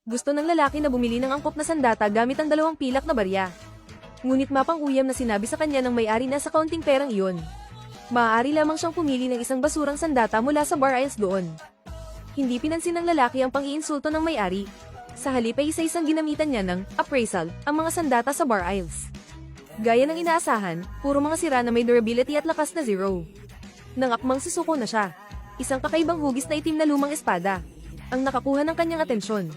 Gusto ng lalaki na bumili ng angkop na sandata gamit ang 2 pilak na barya. Ngunit mapang-uyam na sinabi sa kanya ng may-ari na sa kaunting perang iyon. Maaari lamang siyang pumili ng isang basurang sandata mula sa bar aisles doon. Hindi pinansin ng lalaki ang pang-iinsulto ng may-ari. Sa halip ay isa-isang ginamitan niya ng appraisal ang mga sandata sa bar aisles. Gaya ng inaasahan, puro mga sira na may durability at lakas na 0. Nang akmang susuko na siya. Isang kakaibang hugis na itim na lumang espada ang nakakuha ng kanyang atensyon.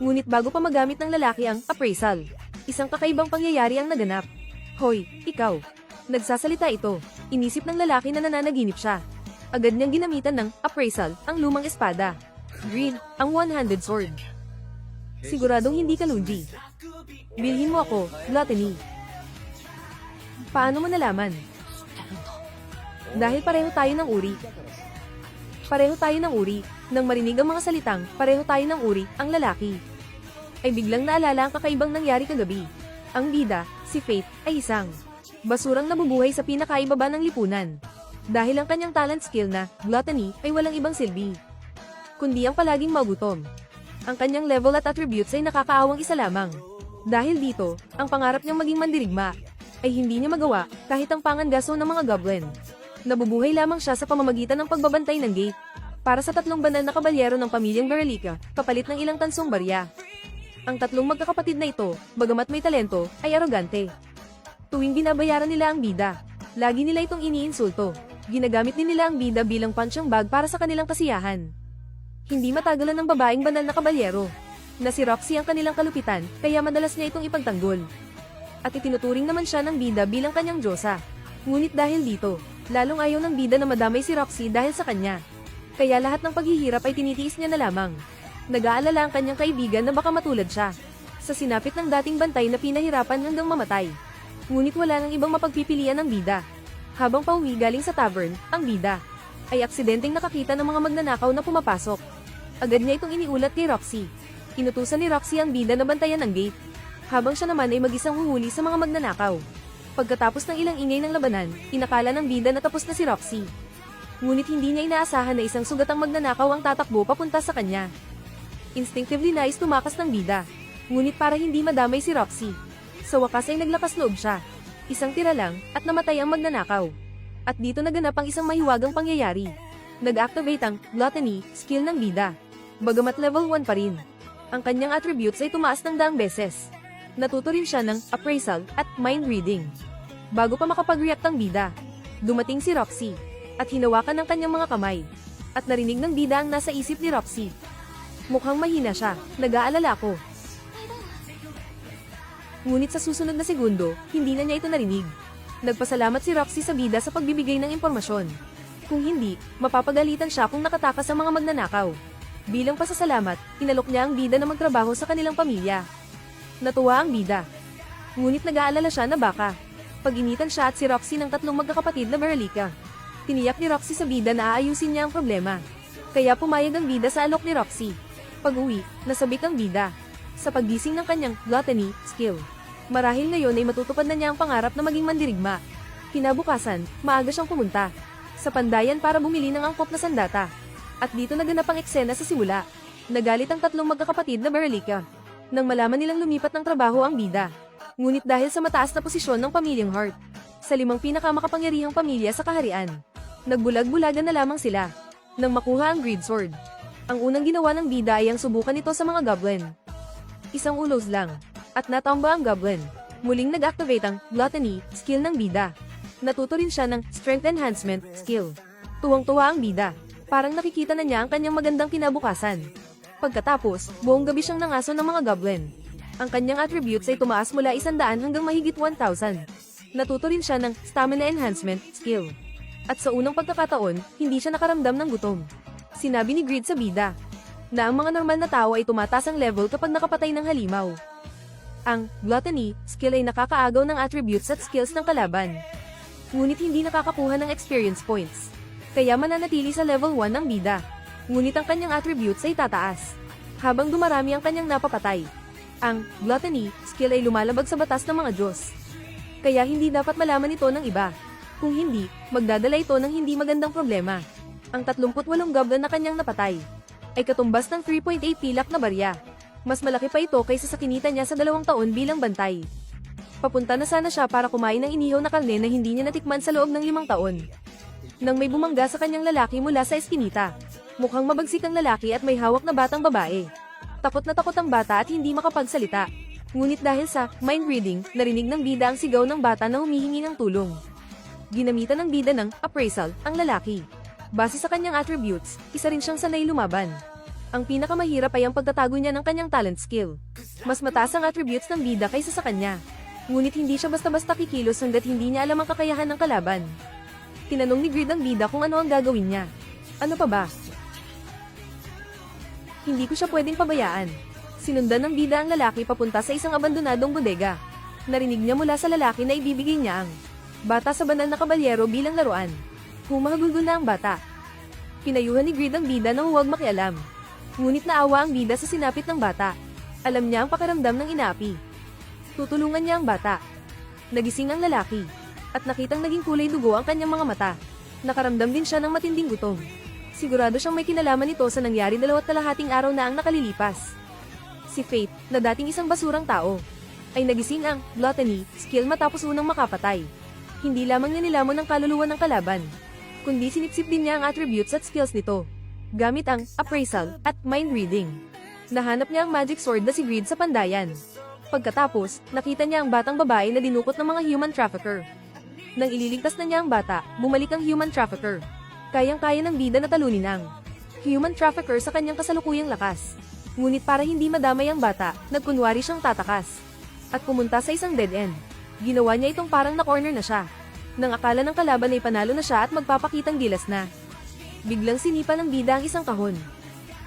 Ngunit bago pa magamit ng lalaki ang appraisal, isang kakaibang pangyayari ang naganap. Hoy, ikaw! Nagsasalita ito. Inisip ng lalaki na nananaginip siya. Agad niyang ginamitan ng appraisal ang lumang espada. Green, ang one-handed sword. Siguradong hindi ka lugi. Bilhin mo ako, gluttony. Paano mo nalaman? Dahil pareho tayo ng uri. Pareho tayo ng uri. Nang marinig ang mga salitang, pareho tayo ng uri, ang lalaki ay biglang naalala ang kakaibang nangyari kagabi. Ang bida, si Faith, ay isang basurang nabubuhay sa pinakaibaba ng lipunan. Dahil ang kanyang talent skill na gluttony ay walang ibang silbi, kundi ang palaging magutom. Ang kanyang level at attributes ay nakakaawang isa lamang. Dahil dito, ang pangarap niyang maging mandirigma ay hindi niya magawa kahit ang pangangaso ng mga goblin. Nabubuhay lamang siya sa pamamagitan ng pagbabantay ng gate para sa 3 banal na kabalyero ng pamilyang Berelica, kapalit ng ilang tansong barya. Ang 3 magkakapatid na ito, bagamat may talento, ay arogante. Tuwing binabayaran nila ang bida, lagi nila itong iniinsulto. Ginagamit din nila ang bida bilang punching bag para sa kanilang kasiyahan. Hindi matagalan ng babaeng banal na kabalyero, na si Roxy ang kanilang kalupitan, kaya madalas niya itong ipagtanggol. At itinuturing naman siya ng bida bilang kanyang diyosa. Ngunit dahil dito, lalong ayaw ng bida na madamay si Roxy dahil sa kanya. Kaya lahat ng paghihirap ay tinitiis niya na lamang. Nag-aalala ang kanyang kaibigan na baka matulad siya sa sinapit ng dating bantay na pinahirapan hanggang mamatay. Ngunit wala nang ibang mapagpipilian ng bida. Habang pauwi galing sa tavern, ang bida ay aksidenteng nakakita ng mga magnanakaw na pumapasok. Agad niya itong iniulat kay Roxy. Inutusan ni Roxy ang bida na bantayan ang gate, habang siya naman ay mag-isang huhuli sa mga magnanakaw. Pagkatapos ng ilang ingay ng labanan, inakala ng bida na tapos na si Roxy. Ngunit hindi niya inaasahan na isang sugatang magnanakaw ang tatakbo papunta sa kanya. Instinctively nais tumakas ng bida. Ngunit para hindi madamay si Roxy, sa wakas ay naglakas loob siya. Isang tira lang, at namatay ang magnanakaw. At dito naganap ang isang mahiwagang pangyayari. Nag-activate ang gluttony skill ng bida. Bagamat level 1 pa rin, ang kanyang attributes ay tumaas ng 100 beses. Natuto rin siya ng appraisal at mind reading. Bago pa makapag-react ang bida, dumating si Roxy at hinawakan ng kanyang mga kamay. At narinig ng bida ang nasa isip ni Roxy. Mukhang mahina siya, nag-aalala ko. Ngunit sa susunod na segundo, hindi na niya ito narinig. Nagpasalamat si Roxy sa bida sa pagbibigay ng impormasyon. Kung hindi, mapapagalitan siya kung nakatakas ang mga magnanakaw. Bilang pasasalamat, inalok niya ang bida na magtrabaho sa kanilang pamilya. Natuwa ang bida. Ngunit nag-aalala siya na baka pag-initan siya at si Roxy ng 3 magkakapatid na Berelica. Tiniyak ni Roxy sa bida na aayusin niya ang problema. Kaya pumayag ang bida sa alok ni Roxy. Pag-uwi, nasabik ang bida sa paggising ng kanyang gluttony skill. Marahil ngayon ay matutupad na niya ang pangarap na maging mandirigma. Kinabukasan, maaga siyang pumunta sa pandayan para bumili ng angkop na sandata. At dito naganap ang eksena sa simula. Nagalit ang 3 magkakapatid na Berelica nang malaman nilang lumipat ng trabaho ang bida. Ngunit dahil sa mataas na posisyon ng pamilyang Hart sa 5 pinakamakapangyarihang pamilya sa kaharian, nagbulag-bulagan na lamang sila nang makuha ang Greed Sword. Ang unang ginawa ng bida ay ang subukan ito sa mga goblin. Isang ulos lang, at natamba ang goblin. Muling nag-activate ang gluttony skill ng bida. Natuto rin siya ng strength enhancement skill. Tuwang-tuwa ang bida. Parang nakikita na niya ang kanyang magandang kinabukasan. Pagkatapos, buong gabi siyang nangaso ng mga goblin. Ang kanyang attributes ay tumaas mula 100 hanggang mahigit 1,000. Natuto rin siya ng stamina enhancement skill. At sa unang pagkakataon, hindi siya nakaramdam ng gutom. Sinabi ni Greed sa bida na ang mga normal na tao ay tumataas ang level kapag nakapatay ng halimaw. Ang gluttony skill ay nakakaagaw ng attributes at skills ng kalaban. Ngunit hindi nakakakuha ng experience points. Kaya mananatili sa level 1 ng bida. Ngunit ang kanyang attributes ay tataas habang dumarami ang kanyang napapatay. Ang gluttony skill ay lumalabag sa batas ng mga Diyos. Kaya hindi dapat malaman ito ng iba. Kung hindi, magdadala ito ng hindi magandang problema. Ang 38 goblin na kanyang napatay ay katumbas ng 3.8 pilak na barya. Mas malaki pa ito kaysa sa kinita niya sa 2 taon bilang bantay. Papunta na sana siya para kumain ng inihaw na karne na hindi niya natikman sa loob ng 5 taon. Nang may bumangga sa kanyang lalaki mula sa eskinita. Mukhang mabagsik ang lalaki at may hawak na batang babae. Takot na takot ang bata at hindi makapagsalita. Ngunit dahil sa mind reading, narinig ng bida ang sigaw ng bata na humihingi ng tulong. Ginamitan ng bida ng appraisal ang lalaki. Base sa kanyang attributes, isa rin siyang sanay lumaban. Ang pinakamahirap ay ang pagtatago niya ng kanyang talent skill. Mas mataas ang attributes ng bida kaysa sa kanya. Ngunit hindi siya basta-basta kikilos hanggat hindi niya alam ang kakayahan ng kalaban. Tinanong ni Grid ang bida kung ano ang gagawin niya. Ano pa ba? Hindi ko siya pwedeng pabayaan. Sinundan ng bida ang lalaki papunta sa isang abandonadong bodega. Narinig niya mula sa lalaki na ibibigay niya ang bata sa banal na kabalyero bilang laruan. Humahagulgol na ang bata. Pinayuhan ni Grid ang bida na huwag makialam. Ngunit naawa ang bida sa sinapit ng bata. Alam niya ang pakiramdam ng inaapi. Tutulungan niya ang bata. Nagising ang lalaki. At nakitang naging kulay dugo ang kanyang mga mata. Nakaramdam din siya ng matinding gutom. Sigurado siyang may kinalaman nito sa nangyari 2.5 araw na ang nakalilipas. Si Faith, na dating isang basurang tao, ay nagising ang gluttony skill matapos unang makapatay. Hindi lamang niya nilamon ang kaluluwa ng kalaban, kundi sinipsip din niya ang attributes at skills nito, gamit ang appraisal at mind reading. Nahanap niya ang magic sword na si Greed sa pandayan. Pagkatapos, nakita niya ang batang babae na dinukot ng mga human trafficker. Nang ililigtas na niya ang bata, bumalik ang human trafficker. Kayang-kaya ng bida na talunin ang human trafficker sa kanyang kasalukuyang lakas. Ngunit para hindi madamay ang bata, nagkunwari siyang tatakas. At pumunta sa isang dead end. Ginawa niya itong parang na-corner na siya. Nang akala ng kalaban ay panalo na siya at magpapakitang gilas na. Biglang sinipa ng bida ang isang kahon.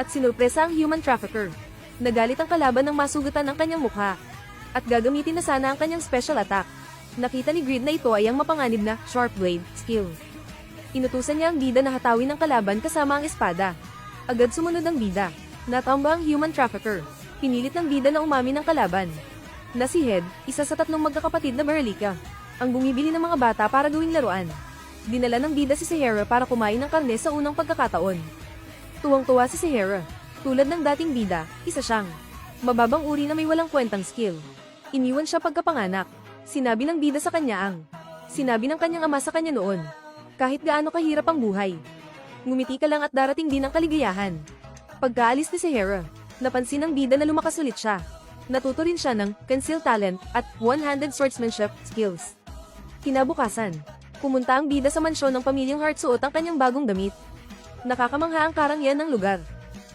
At sinurpresa ang human trafficker. Nagalit ang kalaban nang masugatan ang kanyang mukha. At gagamitin na sana ang kanyang special attack. Nakita ni Grid na ito ay ang mapanganib na sharp blade skill. Inutusan niya ang bida na hatawin ng kalaban kasama ang espada. Agad sumunod ang bida. Natamba ang human trafficker. Pinilit ng bida na umamin ng kalaban. Na si Head, isa sa 3 magkakapatid na Baralika, ang bumibili ng mga bata para gawing laruan. Dinala ng bida si Sahara para kumain ng karne sa unang pagkakataon. Tuwang-tuwa si Sahara. Tulad ng dating bida, isa siyang mababang uri na may walang kwentang skill. Iniwan siya pagkapanganak. Sinabi ng bida sa kanya ang sinabi ng kanyang ama sa kanya noon. Kahit gaano kahirap ang buhay, ngumiti ka lang at darating din ang kaligayahan. Pagkaalis ni Sahara, napansin ng bida na lumakas ulit siya. Natuto rin siya ng conceal talent at one-handed swordsmanship skills. Kinabukasan, pumunta ang bida sa mansyon ng pamilyang Hart suot ang kanyang bagong damit. Nakakamangha ang karangyaan ng lugar.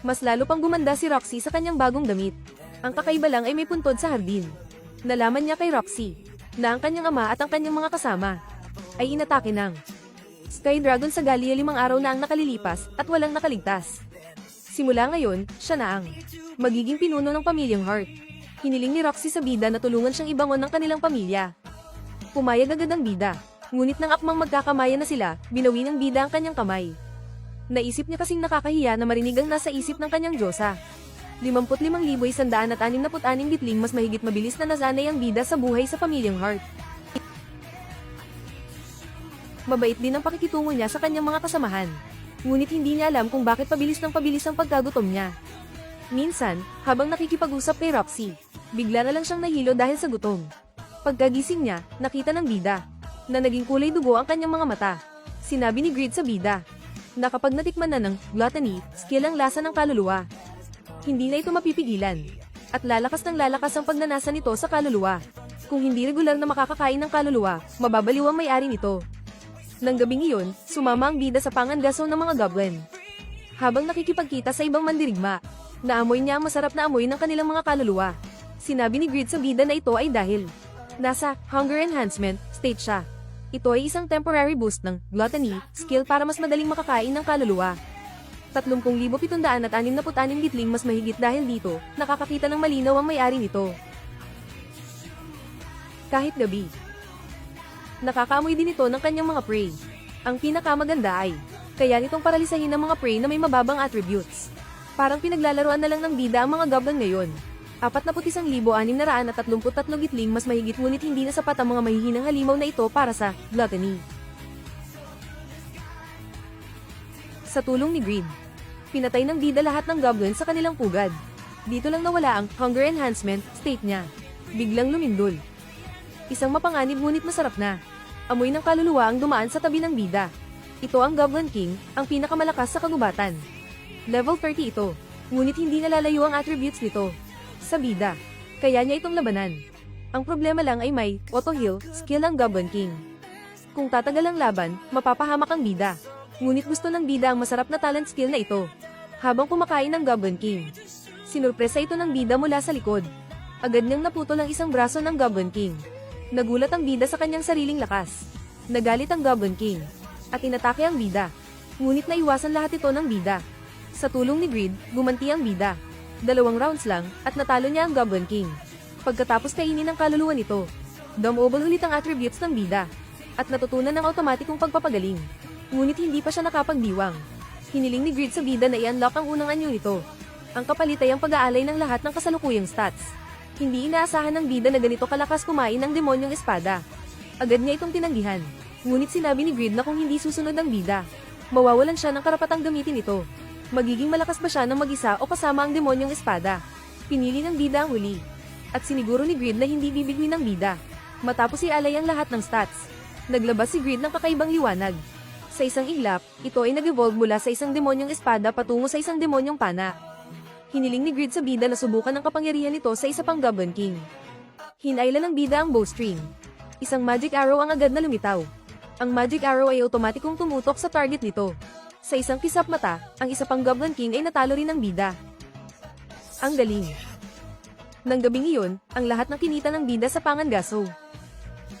Mas lalo pang gumanda si Roxy sa kanyang bagong damit. Ang kakaiba lang ay may puntod sa hardin. Nalaman niya kay Roxy na ang kanyang ama at ang kanyang mga kasama ay inatake ng Sky Dragon sa Galia 5 araw na ang nakalilipas at walang nakaligtas. Simula ngayon, siya na ang magiging pinuno ng pamilyang Hart. Hiniling ni Roxy sa bida na tulungan siyang ibangon ng kanilang pamilya. Pumayag agad ang bida, ngunit nang akmang magkakamayan na sila, binawi ng bida ang kanyang kamay. Naisip niya kasing nakakahiya na marinig ang nasa isip ng kanyang Diyosa. 55,166 bitling mas mahigit mabilis na nasanay ang bida sa buhay sa pamilyang Hart. Mabait din ang pakikitungo niya sa kanyang mga kasamahan. Ngunit hindi niya alam kung bakit pabilis ang pagkagutom niya. Minsan, habang nakikipag-usap kay Roxy, bigla na lang siyang nahilo dahil sa gutom. Pagkagising niya, nakita ng bida na naging kulay dugo ang kanyang mga mata. Sinabi ni Grid sa bida na kapag natikman na ng gluttony, skill ang lasa ng kaluluwa. Hindi na ito mapipigilan. At lalakas ng lalakas ang pagnanasa nito sa kaluluwa. Kung hindi regular na makakakain ng kaluluwa, mababaliw ang may-ari nito. Nang gabing iyon, sumama ang bida sa pangangaso ng mga goblin. Habang nakikipagkita sa ibang mandirigma, naamoy niya ang masarap na amoy ng kanilang mga kaluluwa. Sinabi ni Grid sa bida na ito ay dahil nasa hunger enhancement state siya. Ito ay isang temporary boost ng gluttony skill para mas madaling makakain ng kaluluwa. 30,766 bitling mas mahigit dahil dito, nakakakita ng malinaw ang may-ari nito. Kahit gabi, nakakaamoy din ito ng kanyang mga prey. Ang pinakamaganda ay, kaya nitong paralisahin ng mga prey na may mababang attributes. Parang pinaglalaroan na lang ng bida ang mga goblin ngayon. 41,633 gitling mas mahigit ngunit hindi na sapat ang mga mahihinang halimaw na ito para sa gluttony. Sa tulong ni Grid, pinatay ng bida lahat ng goblin sa kanilang pugad. Dito lang nawala ang hunger enhancement state niya. Biglang lumindol. Isang mapanganib ngunit masarap na amoy ng kaluluwa ang dumaan sa tabi ng bida. Ito ang Goblin King, ang pinakamalakas sa kagubatan. Level 30 ito, ngunit hindi nalalayo ang attributes nito sa bida. Kaya niya itong labanan. Ang problema lang ay may auto-heal skill ang Goblin King. Kung tatagal ang laban, mapapahamak ang bida. Ngunit gusto ng bida ang masarap na talent skill na ito. Habang kumakain ng Goblin King, sinurpresa ito ng bida mula sa likod. Agad niyang naputol ang isang braso ng Goblin King. Nagulat ang bida sa kanyang sariling lakas. Nagalit ang Goblin King at inatake ang bida. Ngunit naiwasan lahat ito ng bida. Sa tulong ni Greed, gumanti ang bida. 2 rounds lang at natalo niya ang Goblin King. Pagkatapos kainin ang kaluluwa nito, dumobol ulit ang attributes ng bida at natutunan ng automatikong pagpapagaling. Ngunit hindi pa siya nakapagdiwang. Hiniling ni Greed sa bida na i-unlock ang unang anyo nito. Ang kapalit ay ang pag-aalay ng lahat ng kasalukuyang stats. Hindi inaasahan ng bida na ganito kalakas kumain ng demonyong espada. Agad niya itong tinanggihan. Ngunit sinabi ni Greed na kung hindi susunod ang bida, mawawalan siya ng karapatang gamitin ito. Magiging malakas ba siya ng mag-isa o kasama ang demonyong espada? Pinili ng bida ang huli. At siniguro ni Greed na hindi bibigwin ng bida. Matapos ialay ang lahat ng stats, naglabas si Greed ng kakaibang liwanag. Sa isang iglap, ito ay nag-evolve mula sa isang demonyong espada patungo sa isang demonyong pana. Hiniling ni Greed sa bida na subukan ang kapangyarihan nito sa isa pang Goblin King. Hinailan ng bida ang bowstring. Isang magic arrow ang agad na lumitaw. Ang magic arrow ay otomatikong tumutok sa target nito. Sa isang kisap mata, ang isa pang Goblin King ay natalo rin ng bida. Ang galing. Nang gabing iyon, ang lahat ng kinita ng bida sa Pangangaso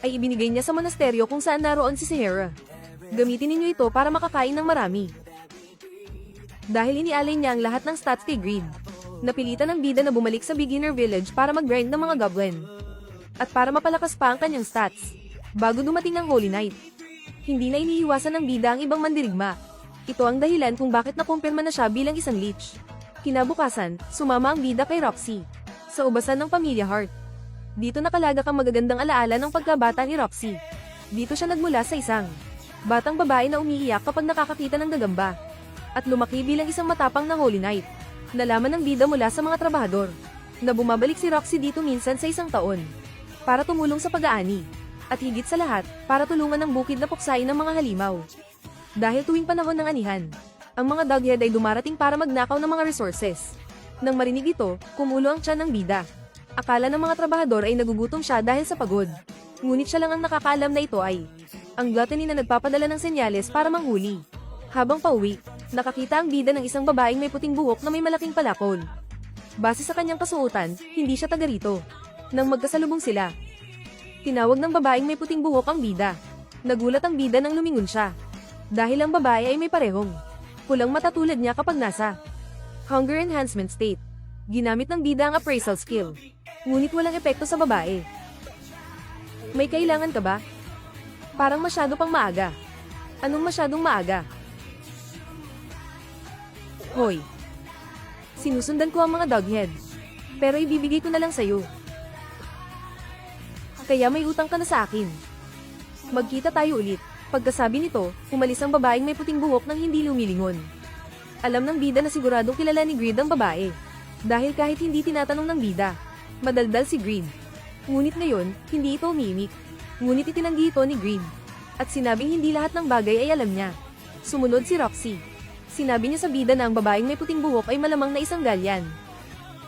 ay ibinigay niya sa monasteryo kung saan naroon si Sahara. Gamitin ninyo ito para makakain ng marami. Dahil inialay niya ang lahat ng stats kay Greed, napilitan ng bida na bumalik sa beginner village para mag-grind ng mga goblin. At para mapalakas pa ang kanyang stats, bago dumating ang Holy Night. Hindi na iniiwasan ng bida ang ibang mandirigma. Ito ang dahilan kung bakit nakumpirma na siya bilang isang leech. Kinabukasan, sumama ang bida kay Roxy sa ubasan ng Pamilya Heart. Dito nakalagak ang magagandang alaala ng pagkabata ni Roxy. Dito siya nagmula sa isang batang babae na umiiyak kapag nakakakita ng gagamba, at lumaki bilang isang matapang na Holy Knight. Nalaman ng bida mula sa mga trabahador na bumabalik si Roxy dito minsan sa isang taon para tumulong sa pag-aani, at higit sa lahat, para tulungan ng bukid na puksain ng mga halimaw. Dahil tuwing panahon ng anihan, ang mga doghead ay dumarating para magnakaw ng mga resources. Nang marinig ito, kumulo ang tiyan ng bida. Akala ng mga trabahador ay nagugutom siya dahil sa pagod. Ngunit siya lang ang nakakaalam na ito ay ang gluttony na nagpapadala ng senyales para manghuli. Habang pauwi, nakakita ang bida ng isang babaeng may puting buhok na may malaking palakol. Base sa kanyang kasuotan, hindi siya taga rito. Nang magkasalubong sila, tinawag ng babaeng may puting buhok ang bida. Nagulat ang bida nang lumingon siya. Dahil ang babae ay may parehong pulang mata tulad niya kapag nasa hunger enhancement state. Ginamit ng bida ang appraisal skill. Ngunit walang epekto sa babae. May kailangan ka ba? Parang masyado pang maaga. Anong masyadong maaga? Hoy. Sinusundan ko ang mga doghead. Pero ibibigay ko na lang sa'yo. Kaya may utang ka na sa akin. Magkita tayo ulit. Pagkasabi nito, umalis ang babaeng may puting buhok nang hindi lumilingon. Alam ng bida na siguradong kilala ni Greed ang babae. Dahil kahit hindi tinatanong ng bida, madaldal si Greed. Ngunit ngayon, hindi ito umimik. Ngunit itinanggi ito ni Greed. At sinabing hindi lahat ng bagay ay alam niya. Sumunod si Roxy. Sinabi niya sa bida na ang babaeng may puting buhok ay malamang na isang Gallian.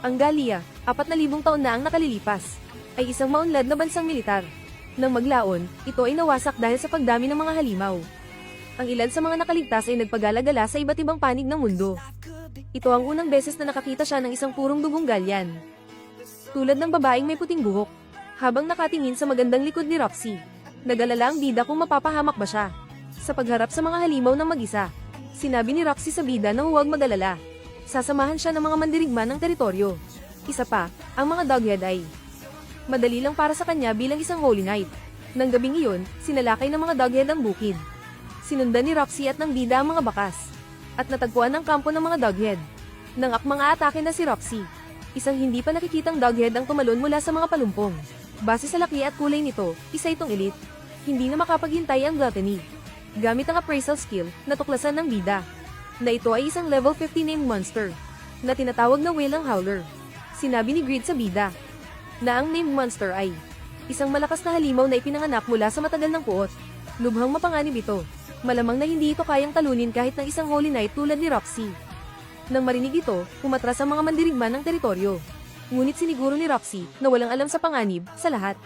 Ang Gallia, 4,000 taon na ang nakalilipas, ay isang maunlad na bansang militar. Nang maglaon, ito ay nawasak dahil sa pagdami ng mga halimaw. Ang ilan sa mga nakaligtas ay nagpagala-gala sa iba't ibang panig ng mundo. Ito ang unang beses na nakakita siya ng isang purong dugong Gallian. Tulad ng babaeng may puting buhok. Habang nakatingin sa magandang likod ni Roxy, nag-alala ang bida kung mapapahamak ba siya. Sa pagharap sa mga halimaw ng mag-isa, sinabi ni Roxy sa bida na huwag mag-alala. Sasamahan siya ng mga mandirigma ng teritoryo. Isa pa, ang mga doghead ay madali lang para sa kanya bilang isang Holy Knight. Nang gabing iyon, sinalakay ng mga doghead ang bukid. Sinundan ni Roxy at ng bida ang mga bakas, at natagpuan ang kampo ng mga doghead. Nang mga atake na si Roxy, isang hindi pa nakikitang doghead ang tumalon mula sa mga palumpong. Base sa laki at kulay nito, isa itong elite. Hindi na makapaghintay ang gluttony. Gamit ang appraisal skill, natuklasan ng bida na ito ay isang level 50 named monster na tinatawag na Wailing Howler. Sinabi ni Grid sa bida na ang named monster ay isang malakas na halimaw na ipinanganak mula sa matagal ng puot. Lubhang mapanganib ito. Malamang na hindi ito kayang talunin kahit ng isang Holy Knight tulad ni Roxy. Nang marinig ito, umatras ang mga mandirigma ng teritoryo. Ngunit siniguro ni Roxy na walang alam sa panganib sa lahat.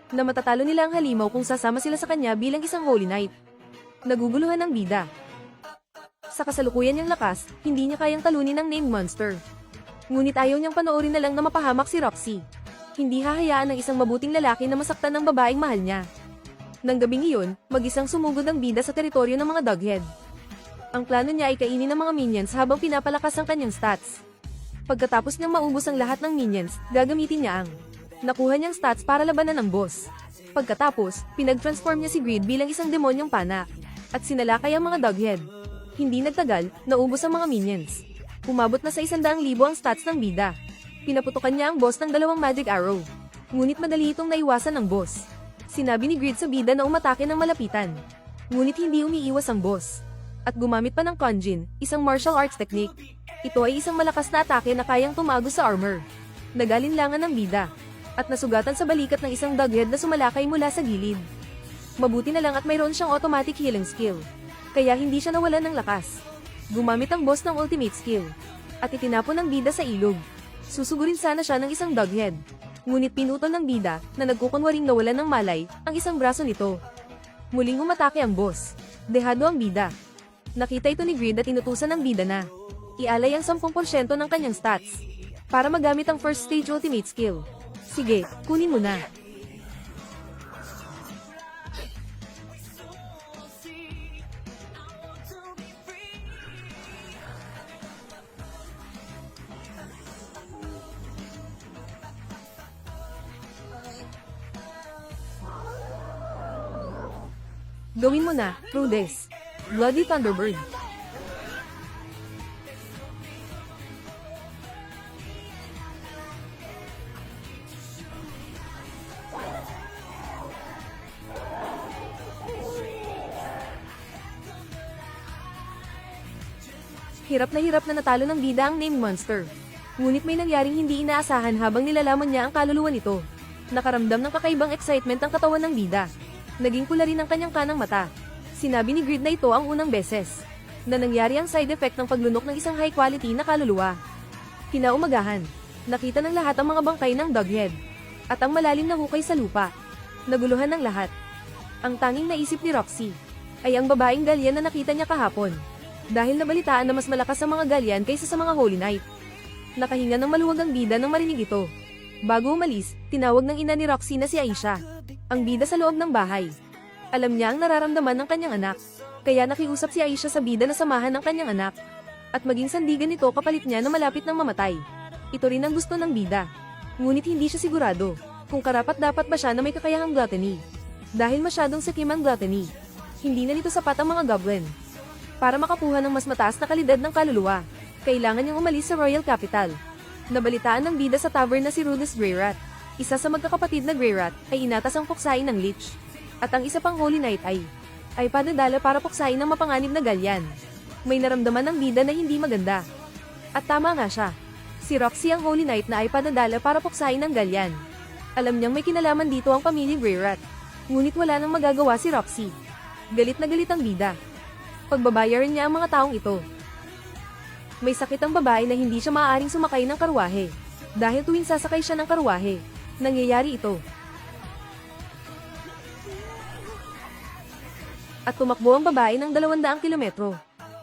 Na matatalo nila ang halimaw kung sasama sila sa kanya bilang isang Holy Knight. Naguguluhan ang bida. Sa kasalukuyan niyang lakas, hindi niya kayang talunin ang named monster. Ngunit ayaw niyang panoorin na lang na mapahamak si Roxy. Hindi hahayaan ng isang mabuting lalaki na masaktan ng babaeng mahal niya. Nang gabing iyon, mag-isang sumugod ang bida sa teritoryo ng mga Doghead. Ang plano niya ay kainin ng mga minions habang pinapalakas ang kanyang stats. Pagkatapos niyang maubos ang lahat ng minions, gagamitin niya ang nakuha niyang stats para labanan ang boss. Pagkatapos, pinag-transform niya si Grid bilang isang demonyong pana. At sinalakay ang mga Doghead. Hindi nagtagal, naubos ang mga minions. Umabot na sa 100,000 ang stats ng bida. Pinaputukan niya ang boss ng 2 magic arrow. Ngunit madali itong naiwasan ng boss. Sinabi ni Grid sa bida na umatake ng malapitan. Ngunit hindi umiiwas ang boss. At gumamit pa ng Konjin, isang martial arts technique. Ito ay isang malakas na atake na kayang tumagos sa armor. Nagalinlangan ng bida. At nasugatan sa balikat ng isang Doghead na sumalakay mula sa gilid. Mabuti na lang at mayroon siyang automatic healing skill. Kaya hindi siya nawalan ng lakas. Gumamit ang boss ng ultimate skill. At itinapon ng bida sa ilog. Susugurin sana siya ng isang Doghead. Ngunit pinutol ng bida, na nagkukunwaring nawalan ng malay, ang isang braso nito. Muling umatake ang boss. Dehado ang bida. Nakita ito ni Grid at inutusan ng bida na ialay ang 10% ng kanyang stats para magamit ang first stage ultimate skill. Sige, kunin mo na. Gawin mo na, Rhodes. Bloody Thunderbird. Hirap na natalo ng bida ang named monster. Ngunit may nangyaring hindi inaasahan habang nilalaman niya ang kaluluwa nito. Nakaramdam ng kakaibang excitement ang katawan ng bida. Naging pula rin ang kanyang kanang mata. Sinabi ni Grid na ito ang unang beses na nangyari ang side effect ng paglunok ng isang high quality na kaluluwa. Kinaumagahan, nakita ng lahat ang mga bangkay ng Doghead at ang malalim na hukay sa lupa. Naguluhan ng lahat. Ang tanging naisip ni Roxy ay ang babaeng Galyan na nakita niya kahapon. Dahil nabalitaan na mas malakas ang mga Galyan kaysa sa mga Holy Knight. Nakahinga ng maluwag ang bida nang marinig ito. Bago umalis, tinawag ng ina ni Roxy na si Aisha, ang bida sa loob ng bahay. Alam niya ang nararamdaman ng kanyang anak, kaya nakiusap si Aisha sa bida na samahan ng kanyang anak. At maging sandigan nito kapalit niya na malapit ng mamatay. Ito rin ang gusto ng bida. Ngunit hindi siya sigurado kung karapat-dapat ba siya na may kakayahang gluttony. Dahil masyadong sikim ang gluttony, hindi na nito sapat ang mga goblin. Para makakuha ng mas mataas na kalidad ng kaluluwa, kailangan niyang umalis sa Royal Capital. Nabalitaan ng bida sa tavern na si Rudis Greyrat. Isa sa magkakapatid na Greyrat ay inatas ang puksain ng Lich. At ang isa pang Holy Knight ay padadala para puksain ng mapanganib na Galyan. May naramdaman ng bida na hindi maganda. At tama nga siya. Si Roxy ang Holy Knight na ay padadala para puksain ng Galyan. Alam niyang may kinalaman dito ang pamilyang Greyrat. Ngunit wala nang magagawa si Roxy. Galit na galit ang bida. Pagbabayaran niya ang mga taong ito. May sakit ang babae na hindi siya maaaring sumakay ng karwahe. Dahil tuwing sasakay siya ng karwahe, nangyayari ito. At tumakbo ang babae ng 200 kilometro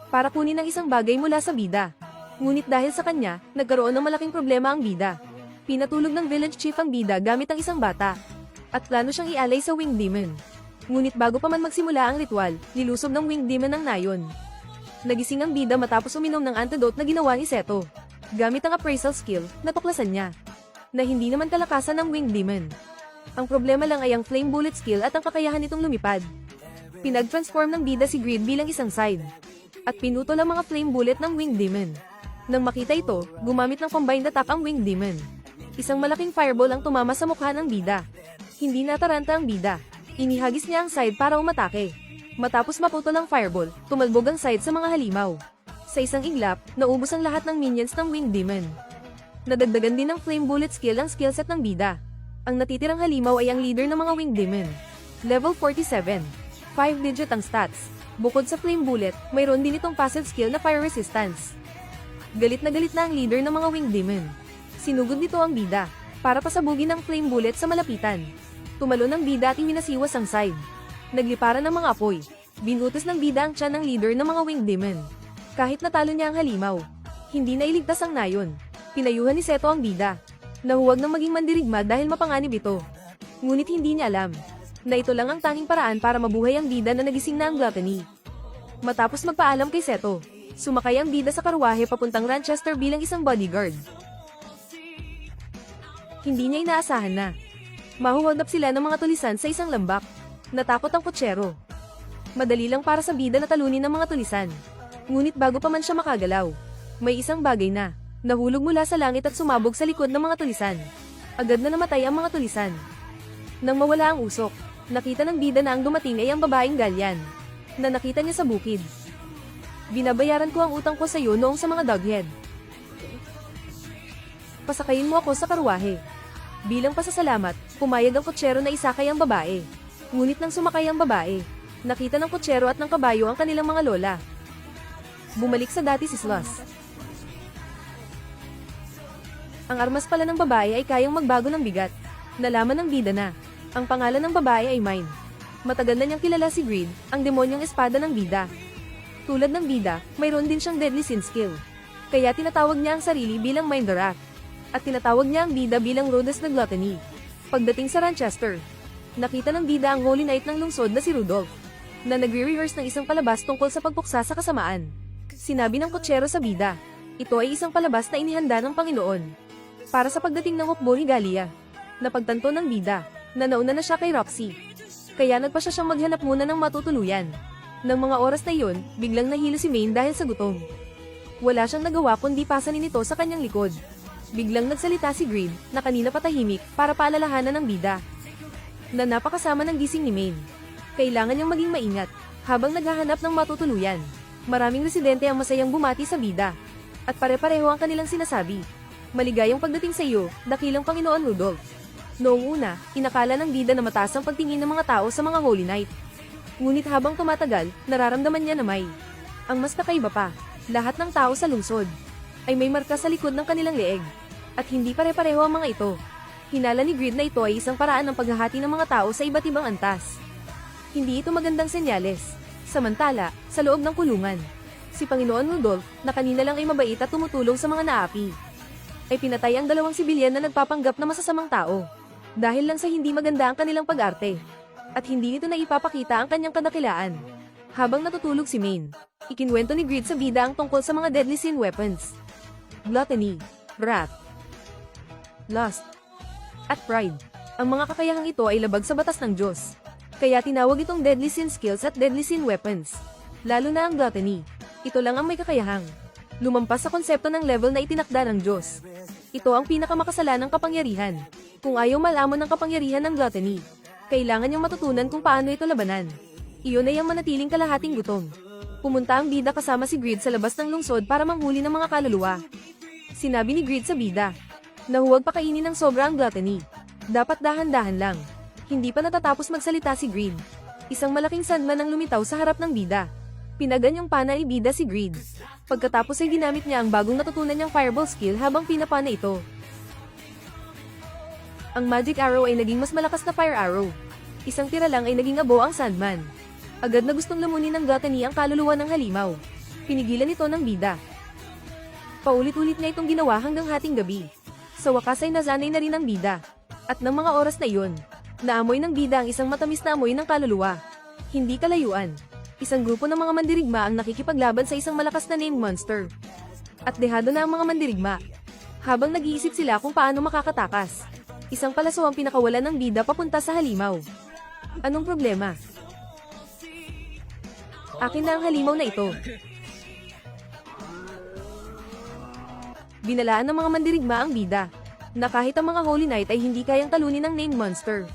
para kunin ang isang bagay mula sa bida. Ngunit dahil sa kanya, nagkaroon ng malaking problema ang bida. Pinatulog ng village chief ang bida gamit ang isang bata. At plano siyang ialay sa Winged Demon. Ngunit bago pa man magsimula ang ritual, nilusob ng Winged Demon ang nayon. Nagising ang bida matapos uminom ng antidote na ginawa ni Seto. Gamit ang appraisal skill, natuklasan niya na hindi naman kalakasan ng Winged Demon. Ang problema lang ay ang flame bullet skill at ang kakayahan nitong lumipad. Pinag-transform ng bida si Grid bilang isang side. At pinutol ang mga flame bullet ng Winged Demon. Nang makita ito, gumamit ng combined attack ang Winged Demon. Isang malaking fireball ang tumama sa mukha ng bida. Hindi nataranta ang bida. Inihagis niya ang side para umatake. Matapos maputol ang fireball, tumalbog ang side sa mga halimaw. Sa isang iglap, naubos ang lahat ng minions ng Winged Demon. Nadagdagan din ng Flame Bullet skill ang skillset ng bida. Ang natitirang halimaw ay ang leader ng mga Winged Demon. Level 47. 5-digit ang stats. Bukod sa Flame Bullet, mayroon din itong passive skill na Fire Resistance. Galit na ang leader ng mga Winged Demon. Sinugod nito ang bida, para pasabugin ang Flame Bullet sa malapitan. Tumalo ng bida at iminasiwas ang side. Nagliparan ng mga apoy. Binutos ng bida ang tiyan ng leader ng mga Winged Demon. Kahit natalo niya ang halimaw, hindi na iligtas ang nayon. Pinayuhan ni Seto ang bida, na huwag nang maging mandirigma dahil mapanganib ito. Ngunit hindi niya alam, na ito lang ang tanging paraan para mabuhay ang bida na nagising na ang gluttony. Matapos magpaalam kay Seto, sumakay ang bida sa karwahe papuntang Ranchester bilang isang bodyguard. Hindi niya inaasahan na mahuhagap sila ng mga tulisan sa isang lambak. Natakot ang kutsero. Madali lang para sa bida na talunin ng mga tulisan. Ngunit bago pa man siya makagalaw, may isang bagay na nahulog mula sa langit at sumabog sa likod ng mga tulisan. Agad na namatay ang mga tulisan. Nang mawala ang usok, nakita ng bida na ang dumating ay ang babaeng Galyan, na nakita niya sa bukid. Binabayaran ko ang utang ko sa iyo noong sa mga doghead. Pasakayin mo ako sa karwahe. Bilang pasasalamat, pumayag ang kutsero na isakay ang babae. Ngunit nang sumakay ang babae, nakita ng kutsero at ng kabayo ang kanilang mga lola. Bumalik sa dati si Sloss. Ang armas pala ng babae ay kayang magbago ng bigat. Nalaman ng bida na ang pangalan ng babae ay Mine. Matagal na niyang kilala si Greed, ang demonyong espada ng bida. Tulad ng bida, mayroon din siyang deadly sin skill. Kaya tinatawag niya ang sarili bilang Mine the Rat. At tinatawag niya ang bida bilang Rhodes the Gluttony. Pagdating sa Ranchester, nakita ng bida ang Holy Knight ng lungsod na si Rudolph, na nagre-rehearse ng isang palabas tungkol sa pagpuksa sa kasamaan. Sinabi ng kutsero sa bida, ito ay isang palabas na inihanda ng Panginoon para sa pagdating ng hukbo ni Galia. Napagtanto ng bida na nauna na siya kay Roxy. Kaya nagpa siya siyang maghanap muna ng matutuluyan. Nang mga oras na iyon, biglang nahilo si Maine dahil sa gutom. Wala siyang nagawa kundi pasanin ito sa kanyang likod. Biglang nagsalita si Greed, na kanina patahimik, para paalalahanan ng bida na napakasama ng gising ni Maine. Kailangan niyang maging maingat habang naghahanap ng matutuluyan. Maraming residente ang masayang bumati sa bida, at pare-pareho ang kanilang sinasabi. Maligayang pagdating sa iyo, dakilang Panginoon Rudolph. Noong una, inakala ng bida na mataas ang pagtingin ng mga tao sa mga Holy Knight. Ngunit habang tumatagal, nararamdaman niya na may ang mas kakaiba pa. Lahat ng tao sa lungsod ay may marka sa likod ng kanilang leeg. At hindi pare-pareho ang mga ito. Hinala ni Greed na ito ay isang paraan ng paghahati ng mga tao sa iba't ibang antas. Hindi ito magandang senyales. Samantala, sa loob ng kulungan, si Panginoon Rudolph, na kanina lang ay mabait at tumutulong sa mga naapi, ay pinatay ang 2 sibilyan na nagpapanggap na masasamang tao. Dahil lang sa hindi maganda ang kanilang pag-arte. At hindi nito na ipapakita ang kanyang kadakilaan. Habang natutulog si Maine, ikinwento ni Greed sa bida ang tungkol sa mga deadly sin weapons. Gluttony, wrath, lust, at pride. Ang mga kakayahang ito ay labag sa batas ng Diyos. Kaya tinawag itong deadly sin skills at deadly sin weapons. Lalo na ang gluttony. Ito lang ang may kakayahang lumampas sa konsepto ng level na itinakda ng Diyos. Ito ang pinakamakasalanang kapangyarihan. Kung ayaw malaman ng kapangyarihan ng gluttony, kailangan niyang matutunan kung paano ito labanan. Iyon ay ang manatiling kalahating gutom. Pumunta ang bida kasama si Greed sa labas ng lungsod para manghuli ng mga kaluluwa. Sinabi ni Greed sa bida na huwag pakainin ng sobra ang gluttony. Dapat dahan-dahan lang. Hindi pa natatapos magsalita si Greed. Isang malaking sandman ang lumitaw sa harap ng bida. Pinaganyang pana ni bida si Greed. Pagkatapos ay ginamit niya ang bagong natutunan niyang fireball skill habang pinapana ito. Ang magic arrow ay naging mas malakas na fire arrow. Isang tira lang ay naging abo ang sandman. Agad na gustong lamunin ng gluttony ang kaluluwa ng halimaw. Pinigilan ito ng bida. Paulit-ulit niya itong ginawa hanggang hating gabi. Sa wakas ay nasanay na rin ang bida. At ng mga oras na iyon, naamoy ng bida ang isang matamis na amoy ng kaluluwa. Hindi kalayuan. Isang grupo ng mga mandirigma ang nakikipaglaban sa isang malakas na named monster. At dehado na ang mga mandirigma. Habang nag-iisip sila kung paano makakatakas, isang palaso ang pinakawalan ng bida papunta sa halimaw. Anong problema? Akin na ang halimaw na ito. Binalaan ng mga mandirigma ang bida, na kahit ang mga Holy Knight ay hindi kayang talunin ng named monster.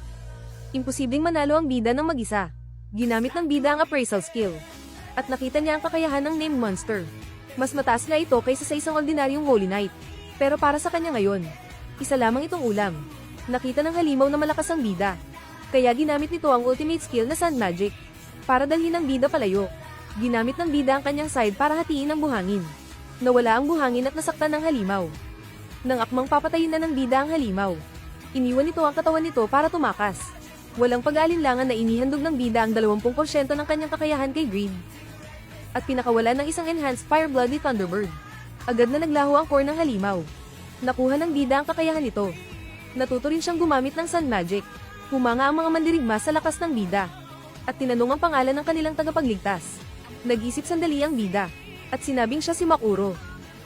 Imposibleng manalo ang bida ng mag-isa. Ginamit ng bida ang appraisal skill. At nakita niya ang kakayahan ng named monster. Mas mataas nga ito kaysa sa isang ordinaryong Holy Knight. Pero para sa kanya ngayon, isa lamang itong ulam. Nakita ng halimaw na malakas ang bida. Kaya ginamit nito ang ultimate skill na Sand Magic. Para dalhin ang bida palayo. Ginamit ng bida ang kanyang side para hatiin ang buhangin. Nawala ang buhangin at nasaktan ng halimaw. Nang akmang papatayin na ng bida ang halimaw, iniwan nito ang katawan nito para tumakas. Walang pag-aalinlangan na inihandog ng bida ang 20% ng kanyang kakayahan kay Greed. At pinakawalan ng isang enhanced Fire Blood ni Thunderbird. Agad na naglaho ang core ng halimaw. Nakuha ng bida ang kakayahan nito. Natuto rin siyang gumamit ng Sand Magic. Humanga ang mga mandirigma sa lakas ng bida. At tinanong ang pangalan ng kanilang tagapagligtas. Nag-isip sandali ang bida. At sinabing siya si Makuro.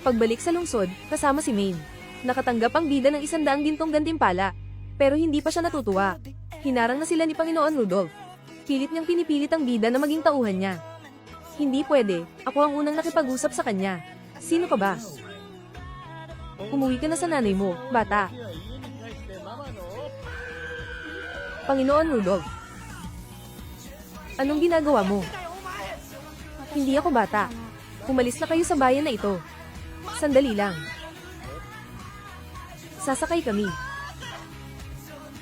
Pagbalik sa lungsod, kasama si Maine. Nakatanggap ang bida ng 100 gintong gantimpala. Pero hindi pa siya natutuwa. Hinarang na sila ni Panginoon Rudolph. Pilit niyang pinipilit ang bida na maging tauhan niya. Hindi pwede, ako ang unang nakipag-usap sa kanya. Sino ka ba? Umuwi ka na sa nanay mo, bata. Panginoon Rudolph. Anong ginagawa mo? Hindi ako bata. Umalis na kayo sa bayan na ito. Sandali lang. Sasakay kami.